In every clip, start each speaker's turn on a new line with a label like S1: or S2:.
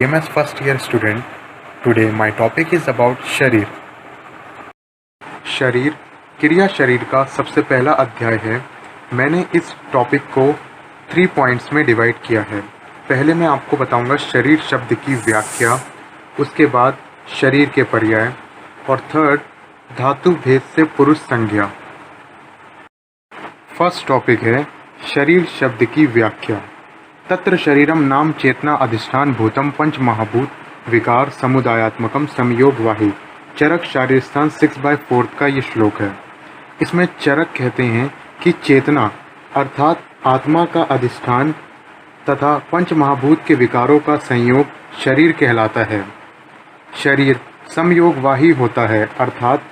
S1: BMS first year student. Today my topic is about शरीर। शरीर क्रिया शरीर का सबसे पहला अध्याय है। मैंने इस टॉपिक को 3 पॉइंट्स में डिवाइड किया है। पहले मैं आपको बताऊंगा शरीर शब्द की व्याख्या, उसके बाद शरीर के पर्याय और थर्ड धातु भेद से पुरुष संज्ञा। फर्स्ट टॉपिक है शरीर शब्द की व्याख्या। तत्र शरीरम नाम चेतना अधिष्ठान भूतम पंच महाभूत विकार समुदायात्मकम संयोग वाही। चरक शारीर स्थान 6/4 का ये श्लोक है। इसमें चरक कहते हैं कि चेतना अर्थात आत्मा का अधिष्ठान तथा पंच महाभूत के विकारों का संयोग शरीर कहलाता है। शरीर संयोगवाही होता है अर्थात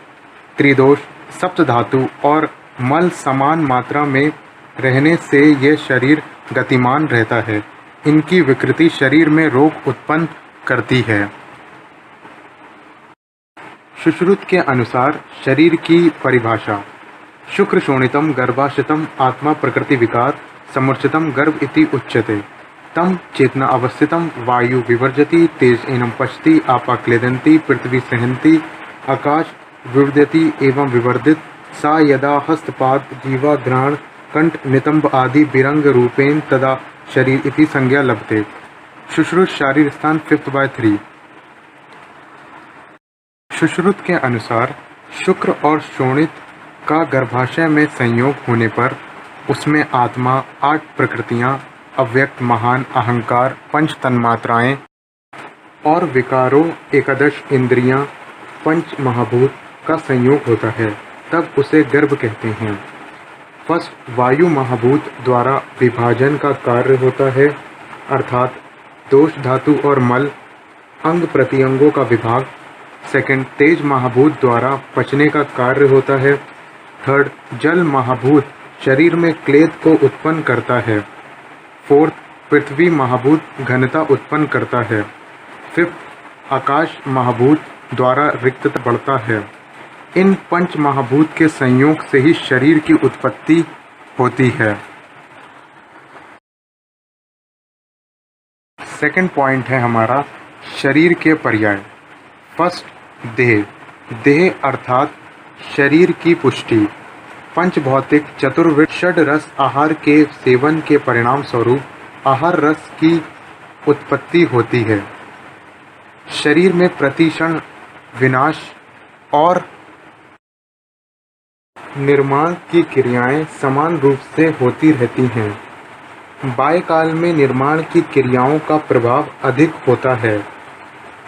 S1: त्रिदोष सप्तधातु और मल समान मात्रा में रहने से यह शरीर गतिमान रहता है। इनकी विकृति शरीर में रोग उत्पन्न करती है। सुश्रुत के अनुसार शरीर की परिभाषा शुक्र शोणितम गर्भाशतम आत्मा प्रकृति विकार समूर्छितम गर्भ इति उच्यते। तम चेतना अवस्थितम वायु विवर्जति तेज एनम पश्यति आपा क्लेदन्ति पृथ्वी सहन्ति आकाश विवर्धति एवं विवर्धित सा यदा हस्तपाद जीवा घ्राण कंठ नितंब आदि विरंग रूपेण तदा शरीर इति संज्ञा लभते। सुश्रुत शारीर स्थान 5/3। सुश्रुत के अनुसार शुक्र और शोणित का गर्भाशय में संयोग होने पर उसमें आत्मा 8 प्रकृतियां अव्यक्त महान अहंकार 5 तन्मात्राएं और विकारों 11 इंद्रियां 5 महाभूत का संयोग होता है, तब उसे गर्भ कहते हैं। फर्स्ट वायु महाभूत द्वारा विभाजन का कार्य होता है अर्थात दोष धातु और मल अंग प्रत्यंगों का विभाग। सेकंड तेज महाभूत द्वारा पचने का कार्य होता है। थर्ड जल महाभूत शरीर में क्लेद को उत्पन्न करता है। फोर्थ पृथ्वी महाभूत घनता उत्पन्न करता है। फिफ्थ आकाश महाभूत द्वारा रिक्तता बढ़ता है। इन 5 महाभूत के संयोग से ही शरीर की उत्पत्ति होती है। सेकंड पॉइंट है हमारा शरीर के पर्याय। फर्स्ट देह। देह अर्थात शरीर की पुष्टि। पंच भौतिक चतुर्विध षड रस आहार के सेवन के परिणाम स्वरूप आहार रस की उत्पत्ति होती है। शरीर में प्रतिक्षण विनाश और निर्माण की क्रियाएं समान रूप से होती रहती हैं। बाल्यकाल में निर्माण की क्रियाओं का प्रभाव अधिक होता है।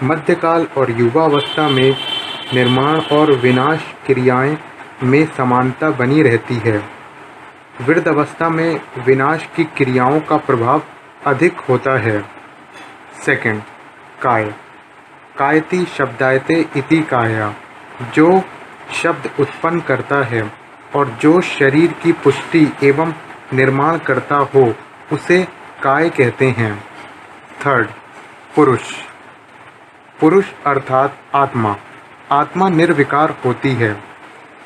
S1: मध्यकाल और युवावस्था में निर्माण और विनाश क्रियाएं में समानता बनी रहती है। वृद्धावस्था में विनाश की क्रियाओं का प्रभाव अधिक होता है। सेकंड काय। कायति शब्दायते इति काया, जो शब्द उत्पन्न करता है और जो शरीर की पुष्टि एवं निर्माण करता हो उसे काय कहते हैं। थर्ड पुरुष। पुरुष अर्थात आत्मा। आत्मा निर्विकार होती है,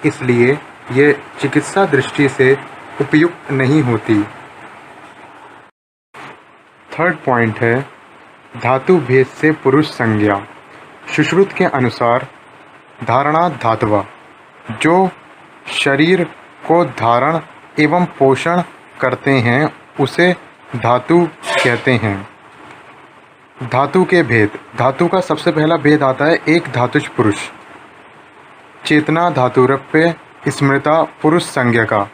S1: इसलिए यह चिकित्सा दृष्टि से उपयुक्त नहीं होती। थर्ड पॉइंट है धातु भेद से पुरुष संज्ञा। सुश्रुत के अनुसार धारणा धातवा, जो शरीर को धारण एवं पोषण करते हैं उसे धातु कहते हैं। धातु के भेद। धातु का सबसे पहला भेद आता है एक धातुज पुरुष। चेतना धातुरप्य स्मृता पुरुष संज्ञा का।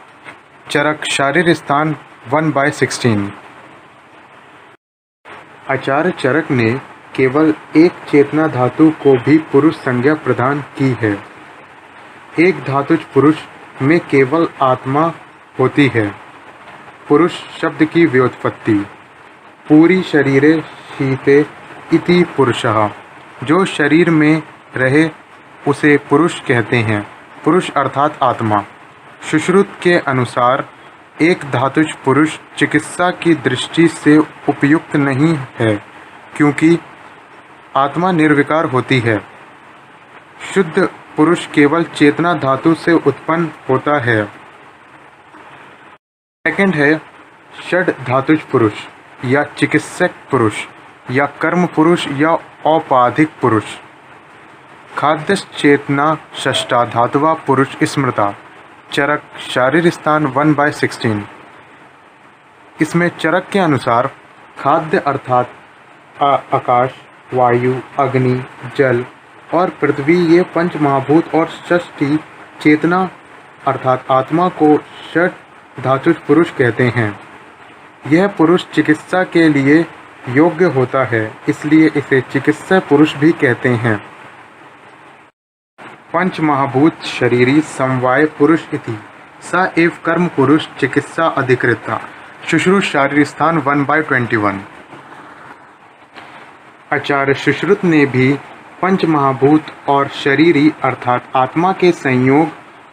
S1: चरक शारीर स्थान 1/16। आचार्य चरक ने केवल एक चेतना धातु को भी पुरुष संज्ञा प्रदान की है। एक धातुज पुरुष में केवल आत्मा होती है। पुरुष शब्द की व्युत्पत्ति पूरी शरीरे शीते इति पुरुषः, जो शरीर में रहे उसे पुरुष कहते हैं। पुरुष अर्थात आत्मा। सुश्रुत के अनुसार एक धातुज पुरुष चिकित्सा की दृष्टि से उपयुक्त नहीं है, क्योंकि आत्मा निर्विकार होती है। शुद्ध पुरुष केवल चेतना धातु से उत्पन्न होता है। सेकंड है षड धातुज पुरुष या चिकित्सक पुरुष। या कर्म पुरुष या औपाधिक पुरुष। खाद्य चेतना षष्ठा धातुवा पुरुष स्मृता। चरक शारीर स्थान 1/16। इसमें चरक के अनुसार खाद्य अर्थात आकाश, वायु, अग्नि, जल और पृथ्वी ये पंच महाभूत और षष्ठी चेतना अर्थात आत्मा को षट धातुज पुरुष कहते हैं। यह पुरुष चिकित्सा के लिए योग्य होता है, इसलिए इसे चिकित्सा पुरुष भी कहते हैं। पंच महाभूत शरीरी समवाय पुरुष इति स एव कर्म पुरुष चिकित्सा अधिकृता। शुश्रुत शारीर स्थान 1/21। आचार्य सुश्रुत ने भी पंच महाभूत और शरीरी अर्थात आत्मा के संयोग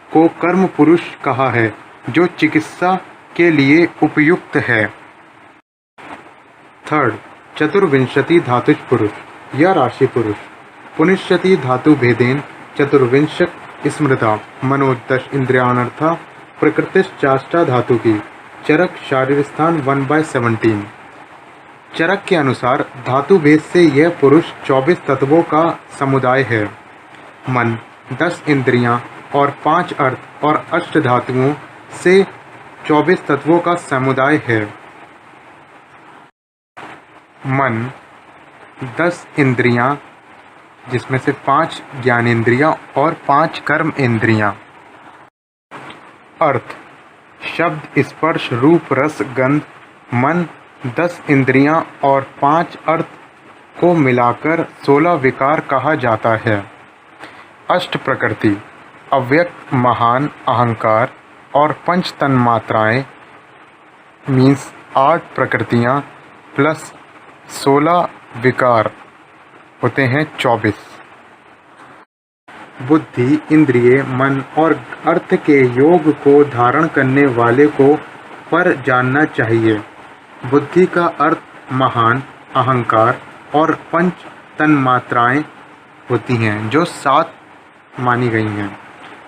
S1: को कर्म पुरुष कहा है, जो चिकित्सा के लिए उपयुक्त है। थर्ड, चतुर्विंशति धातुज पुरुष या राशि पुरुष। पुनिश्यति धातु भेदेन चतुर्विंशक स्मृता। मनोदश इंद्रियानर्था प्रकृतिश्चाष्टा धातु की। चरक शारीर स्थान 1/17। चरक के अनुसार धातु भेद से यह पुरुष 24 तत्वों का समुदाय है। मन, 10 इंद्रियां और 5 अर्थ और अष्ट धातुओं से 24 तत्वों का समुदाय है। मन, 10 इंद्रियां जिसमें से 5 ज्ञानेंद्रियां और 5 कर्म इंद्रियां। अर्थ, शब्द, स्पर्श, रूप, रस, गंध। मन, 10 इंद्रियां और 5 अर्थ को मिलाकर 16 विकार कहा जाता है। अष्ट प्रकृति, अव्यक्त, महान, अहंकार और पंच तन्मात्राएं मीन्स 8 प्रकृतियां प्लस 16 विकार होते हैं 24। बुद्धि, इंद्रिय, मन और अर्थ के योग को धारण करने वाले को पर जानना चाहिए। बुद्धि का अर्थ महान, अहंकार और पंच तन्मात्राएं होती हैं, जो 7 मानी गई हैं।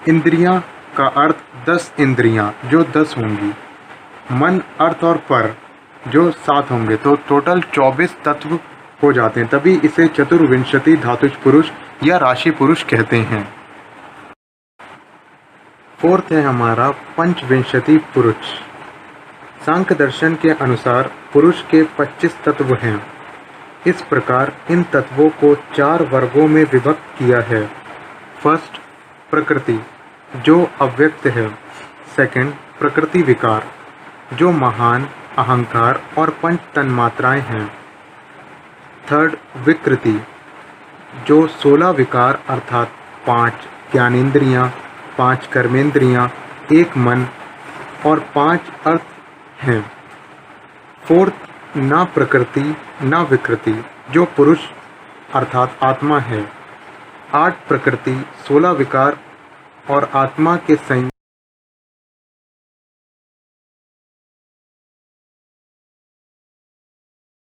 S1: इंद्रियां का अर्थ 10 इंद्रियां, जो 10 होंगी। मन, अर्थ और पर, जो 7 होंगे, तो टोटल 24 तत्व हो जाते हैं। तभी इसे चतुर्विंशति धातुज पुरुष या राशि पुरुष कहते हैं। फोर्थ है हमारा पंचविंशति पुरुष। सांख्य दर्शन के अनुसार पुरुष के 25 तत्व हैं। इस प्रकार इन तत्वों को 4 वर्गों में विभक्त किया है। फर्स्ट, प्रकृति, जो अव्यक्त है। सेकंड, प्रकृति विकार, जो महान, अहंकार और पंच तन्मात्राएं हैं। थर्ड, विकृति, जो 16 विकार अर्थात 5 ज्ञानेंद्रियां, 5 कर्मेंद्रियां, 1 मन और 5 अर्थ हैं। फोर्थ, ना प्रकृति ना विकृति, जो पुरुष अर्थात आत्मा है। 8 प्रकृति, 16 विकार और आत्मा के संयोग